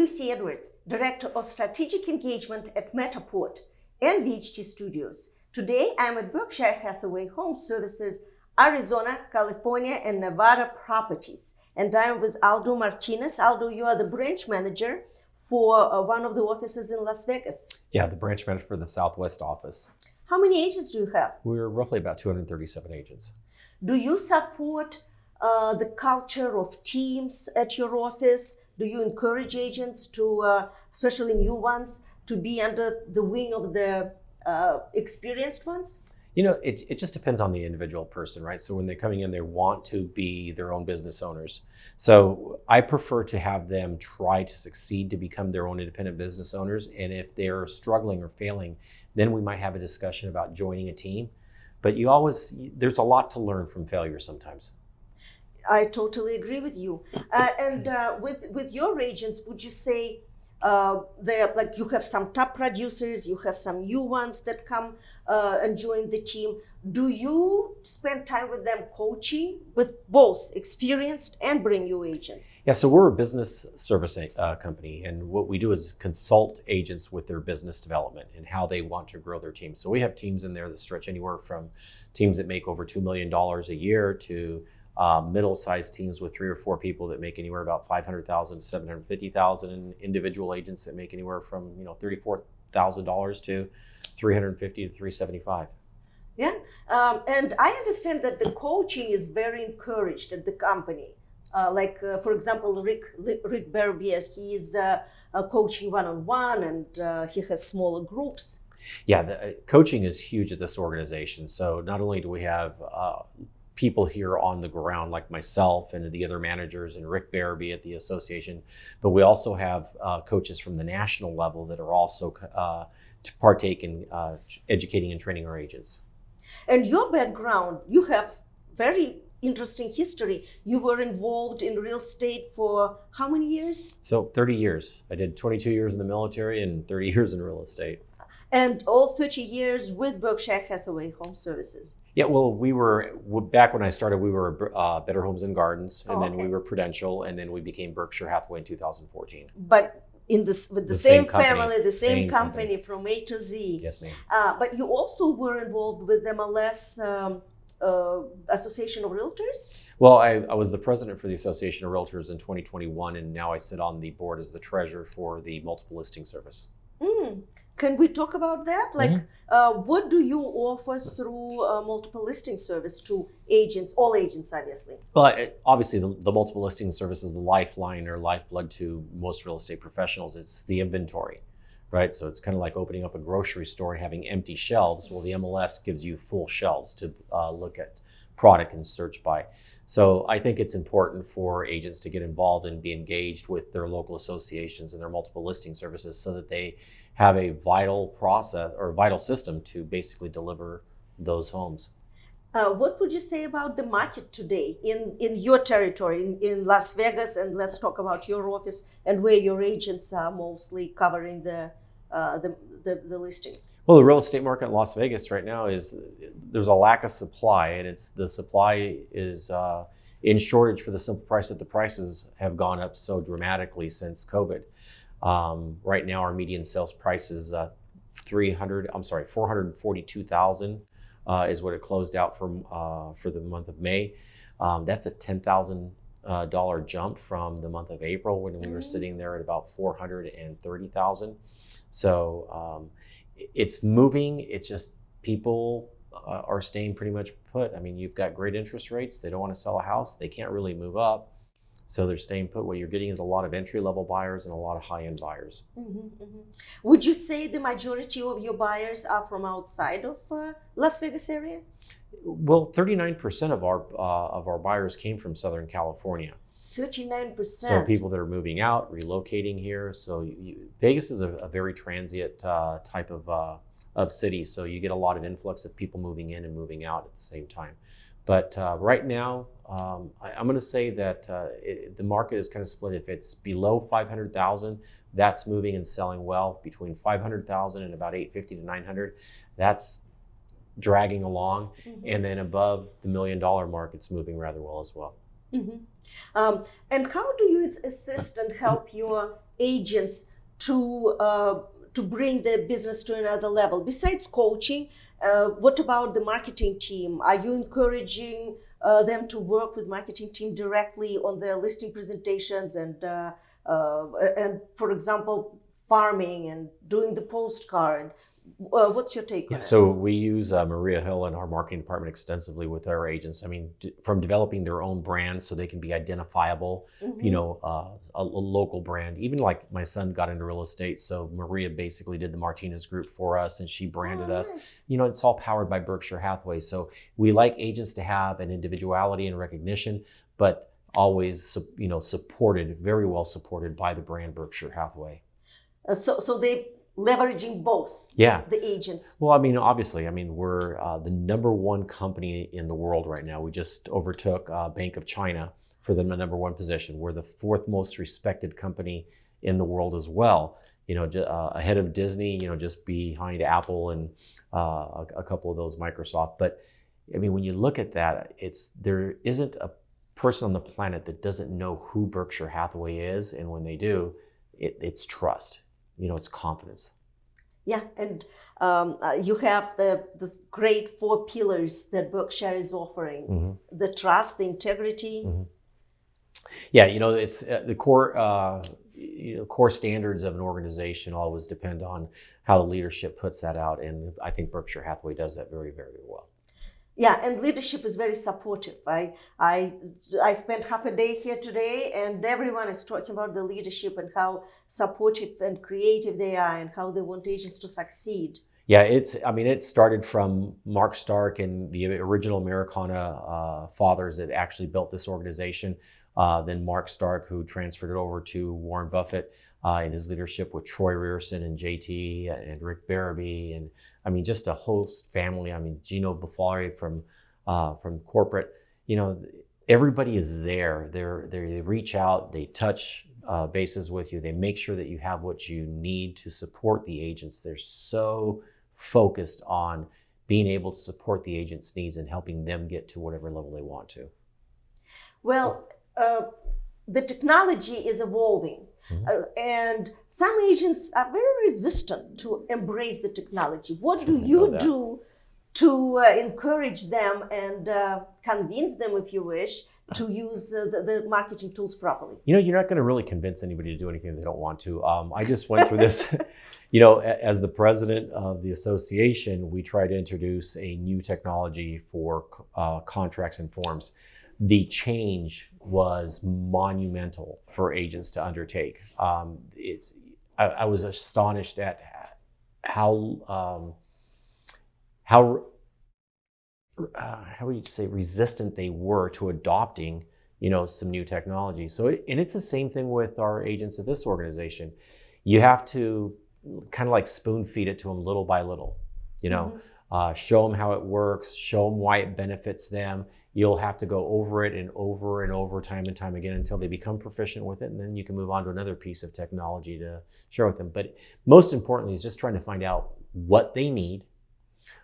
Lucy Edwards, Director of Strategic Engagement at Matterport and VHT Studios. Today, I'm at Berkshire Hathaway Home Services, Arizona, California, and Nevada properties. And I'm with Aldo Martinez. Aldo, you are the branch manager for one of the offices in Las Vegas. Yeah, the branch manager for the Southwest office. How many agents do you have? We're roughly about 237 agents. Do you support the culture of teams at your office? Do you encourage agents to, especially new ones, to be under the wing of the experienced ones? You know, it just depends on the individual person, right? So when they're coming in, they want to be their own business owners. So I prefer to have them try to succeed to become their own independent business owners. And if they're struggling or failing, then we might have a discussion about joining a team. But there's a lot to learn from failure sometimes. I totally agree with you. With your agents, would you say like you have some top producers, you have some new ones that come and join the team? Do you spend time with them coaching with both experienced and brand new agents? Yeah, so we're a business service company, and what we do is consult agents with their business development and how they want to grow their team. So we have teams in there that stretch anywhere from teams that make over $2 million a year to middle-sized teams with 3 or 4 people that make anywhere about $500,000 to $750,000, and individual agents that make anywhere from $34,000 to $350,000 to $375,000. Yeah, and I understand that the coaching is very encouraged at the company. For example, Rick Berbier, he is coaching one-on-one, and he has smaller groups. Yeah, the coaching is huge at this organization. So not only do we have people here on the ground like myself and the other managers and Rick Barabee at the association, but we also have coaches from the national level that are also to partake in educating and training our agents. And your background, you have very interesting history. You were involved in real estate for how many years? So 30 years. I did 22 years in the military and 30 years in real estate. And all 30 years with Berkshire Hathaway Home Services. Yeah, well, back when I started, we were Better Homes and Gardens, and then we were Prudential, and then we became Berkshire Hathaway in 2014. But with the same family, the same company from A to Z. Yes, ma'am. But you also were involved with the MLS Association of Realtors? Well, I was the president for the Association of Realtors in 2021, and now I sit on the board as the treasurer for the multiple listing service. Can we talk about that? What do you offer through multiple listing service to agents, all agents, obviously? Well, obviously, the multiple listing service is the lifeline or lifeblood to most real estate professionals. It's the inventory, right? So it's kind of like opening up a grocery store and having empty shelves. Well, the MLS gives you full shelves to look at product and search by. So I think it's important for agents to get involved and be engaged with their local associations and their multiple listing services so that they have a vital process or vital system to basically deliver those homes. What would you say about the market today in your territory, in Las Vegas? And let's talk about your office and where your agents are mostly covering the listings. Well, the real estate market in Las Vegas right now there's a lack of supply, and the supply is in shortage for the simple price that the prices have gone up so dramatically since COVID. Right now, our median sales price is $442,000 is what it closed out for the month of May. That's a $10,000 jump from the month of April when we were sitting there at about $430,000. So it's moving. It's just people are staying pretty much put. I mean, you've got great interest rates. They don't want to sell a house. They can't really move up. So they're staying put. What you're getting is a lot of entry-level buyers and a lot of high-end buyers. Would you say the majority of your buyers are from outside of Las Vegas area? Well, 39% of our buyers came from Southern California. 39%. So people that are moving out, relocating here. So Vegas is a very transient type of city. So you get a lot of influx of people moving in and moving out at the same time. But right now, I'm going to say that the market is kind of split. If it's below 500,000, that's moving and selling well. Between 500,000 and about 850 to 900, that's dragging along. And then above the $1 million mark, it's moving rather well as well. Mhm. And how do you assist and help your agents to bring their business to another level? Besides coaching, what about the marketing team? Are you encouraging them to work with marketing team directly on their listing presentations and for example, farming and doing the postcard? What's your take on it? So we use Maria Hill in our marketing department extensively with our agents. I mean, from developing their own brand so they can be identifiable, a local brand. Even like my son got into real estate, so Maria basically did the Martinez group for us, and she branded us. Nice. It's all powered by Berkshire Hathaway. So we like agents to have an individuality and recognition, but always, supported, very well supported by the brand Berkshire Hathaway. So they leveraging both the agents. Well, I mean, obviously, we're the number one company in the world right now. We just overtook Bank of China for the number one position. We're the fourth most respected company in the world as well. Ahead of Disney, just behind Apple and a couple of those Microsoft. But I mean, when you look at that, there isn't a person on the planet that doesn't know who Berkshire Hathaway is, and when they do, it's trust. It's confidence. Yeah, and you have this great 4 pillars that Berkshire is offering: the trust, the integrity. Yeah, it's the core standards of an organization always depend on how the leadership puts that out, and I think Berkshire Hathaway does that very, very well. Yeah, and leadership is very supportive. I spent half a day here today, and everyone is talking about the leadership and how supportive and creative they are, and how they want agents to succeed. Yeah, it started from Mark Stark and the original Americana fathers that actually built this organization. Then Mark Stark, who transferred it over to Warren Buffett in his leadership with Troy Rearson and JT and Rick Barabee, and just a host family. Gino Buffari from corporate. Everybody is there. They reach out, they touch bases with you. They make sure that you have what you need to support the agents. They're so focused on being able to support the agent's needs and helping them get to whatever level they want to. Well, the technology is evolving. And some agents are very resistant to embrace the technology. What do you do to encourage them and convince them, if you wish, to use the marketing tools properly? You're not going to really convince anybody to do anything they don't want to. I just went through this. As the president of the association, we try to introduce a new technology for contracts and forms. The change was monumental for agents to undertake. I was astonished at how would you say resistant they were to adopting, some new technology. So, and it's the same thing with our agents at this organization. You have to kind of like spoon feed it to them little by little, show them how it works, show them why it benefits them. You'll have to go over it and over time and time again until they become proficient with it, and then you can move on to another piece of technology to share with them. But most importantly is just trying to find out what they need,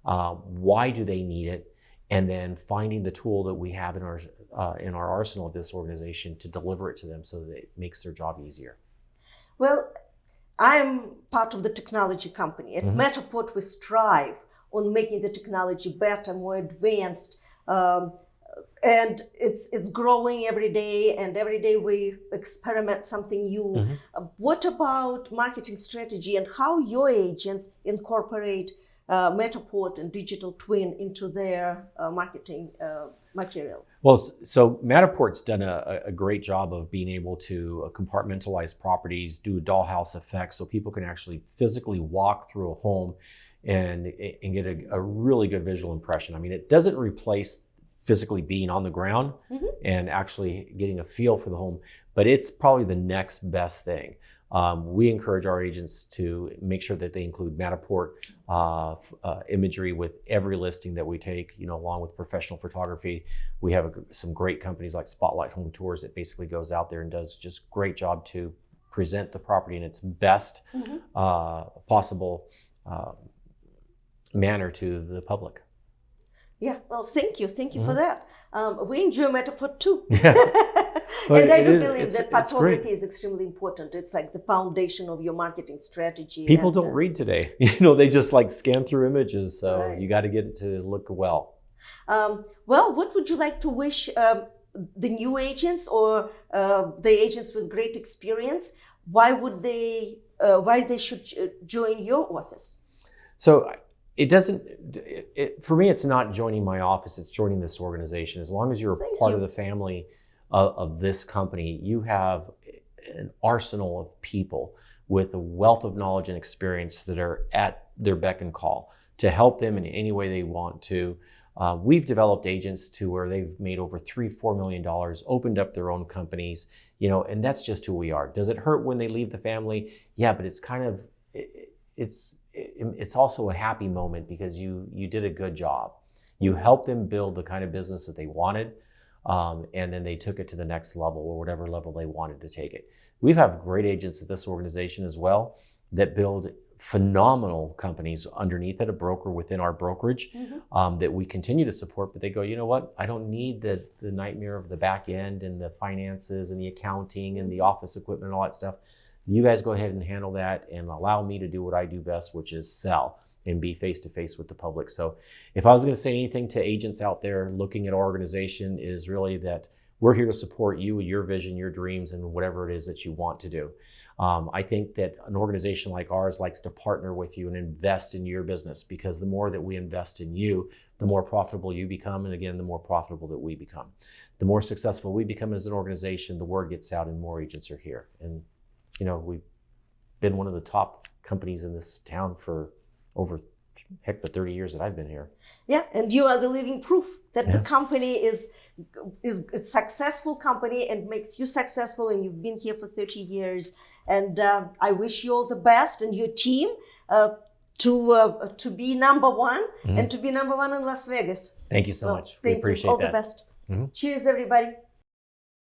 why do they need it, and then finding the tool that we have in our arsenal at this organization to deliver it to them so that it makes their job easier. Well, I'm part of the technology company. At Matterport, we strive on making the technology better, more advanced. And it's growing every day, and every day we experiment something new. What about marketing strategy and how your agents incorporate Matterport and digital twin into their marketing material? Well, so Matterport's done a great job of being able to compartmentalize properties, do a dollhouse effect, so people can actually physically walk through a home and get a really good visual impression. It doesn't replace physically being on the ground and actually getting a feel for the home, but it's probably the next best thing. We encourage our agents to make sure that they include Matterport imagery with every listing that we take, along with professional photography. We have some great companies like Spotlight Home Tours that basically goes out there and does just great job to present the property in its best possible manner to the public. Yeah, well, thank you for that. We enjoy Matterport too. Yeah. And I do believe it's that photography is extremely important. It's like the foundation of your marketing strategy. People and, don't read today. They just like scan through images. So Right. you got to get it to look well. Well, what would you like to wish the new agents or the agents with great experience? Why they should join your office? So it doesn't, for me, it's not joining my office, it's joining this organization. As long as you're a part of the family of this company, you have an arsenal of people with a wealth of knowledge and experience that are at their beck and call to help them in any way they want to. We've developed agents to where they've made over $3-4 million, opened up their own companies, and that's just who we are. Does it hurt when they leave the family? Yeah, but it's kind of, it's also a happy moment because you did a good job. You helped them build the kind of business that they wanted, and then they took it to the next level or whatever level they wanted to take it. We've had great agents at this organization as well that build phenomenal companies underneath it, a broker within our brokerage that we continue to support, but they go, you know what? I don't need the nightmare of the back end and the finances and the accounting and the office equipment and all that stuff. You guys go ahead and handle that and allow me to do what I do best, which is sell and be face-to-face with the public. So if I was going to say anything to agents out there looking at our organization is really that we're here to support you with your vision, your dreams, and whatever it is that you want to do. I think that an organization like ours likes to partner with you and invest in your business, because the more that we invest in you, the more profitable you become. And again, the more profitable that we become. The more successful we become as an organization, the word gets out and more agents are here. And we've been one of the top companies in this town for over, the 30 years that I've been here. Yeah, and you are the living proof that the company is a successful company and makes you successful, and you've been here for 30 years. And I wish you all the best and your team to be number one and to be number one in Las Vegas. Thank you so much. We Thank you. appreciate All that. the best. Cheers, everybody.